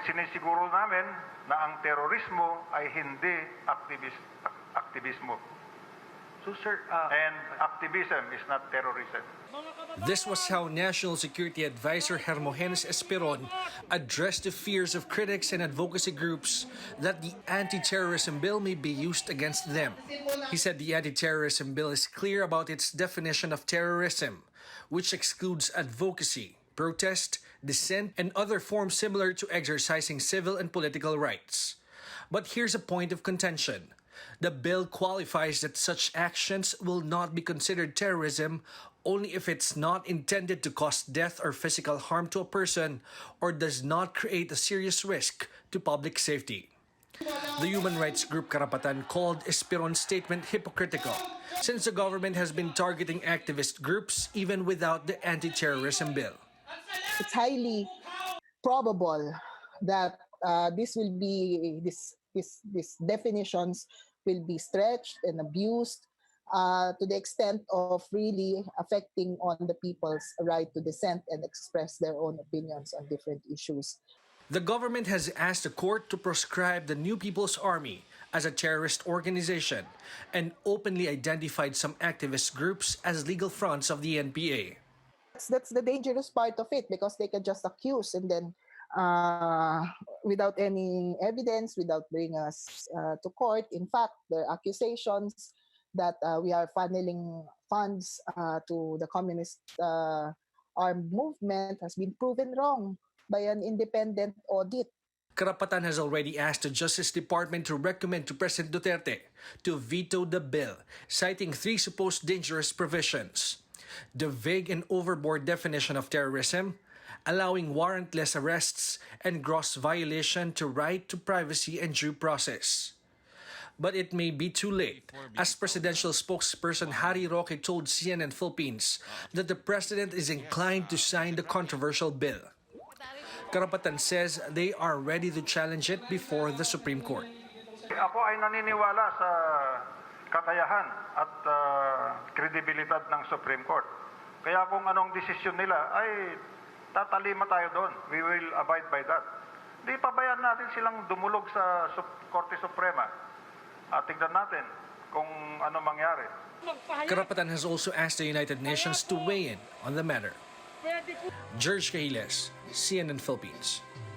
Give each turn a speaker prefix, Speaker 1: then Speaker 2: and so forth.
Speaker 1: sinisiguro namin na ang terorismo ay hindi aktivismo.
Speaker 2: So, sir,
Speaker 1: And activism is not terrorism.
Speaker 3: This was how National Security Advisor Hermogenes Esperon addressed the fears of critics and advocacy groups that the Anti-Terrorism Bill may be used against them. He said the Anti-Terrorism Bill is clear about its definition of terrorism, which excludes advocacy, protest, dissent, and other forms similar to exercising civil and political rights. But here's a point of contention. The bill qualifies that such actions will not be considered terrorism only if it's not intended to cause death or physical harm to a person or does not create a serious risk to public safety. The human rights group Karapatan called Esperon's statement hypocritical, since the government has been targeting activist groups even without the anti-terrorism bill.
Speaker 4: It's highly probable that these definitions will be stretched and abused to the extent of really affecting on the people's right to dissent and express their own opinions on different issues.
Speaker 3: The government has asked the court to proscribe the New People's Army as a terrorist organization and openly identified some activist groups as legal fronts of the NPA.
Speaker 4: That's the dangerous part of it, because they can just accuse and then without any evidence, without bringing us to court. In fact, their accusations that we are funneling funds to the communist armed movement has been proven wrong by an independent audit.
Speaker 3: Karapatan has already asked the Justice Department to recommend to President Duterte to veto the bill, citing three supposed dangerous provisions: the vague and overboard definition of terrorism, allowing warrantless arrests, and gross violation to right to privacy and due process. But it may be too late, as presidential spokesperson Roque told CNN Philippines that the president is inclined to sign the controversial bill. Karapatan says they are ready to challenge it before the Supreme Court.
Speaker 1: Ako ay naniniwala sa kakayahan at kredibilidad ng Supreme Court. Kaya kung anong desisyon nila ay tatalima tayo doon. We will abide by that. Di pabayaan natin silang dumulog sa Korte Suprema. Tignan natin kung ano mangyari.
Speaker 3: Karapatan has also asked the United Nations to weigh in on the matter. George Cahiles, CNN Philippines.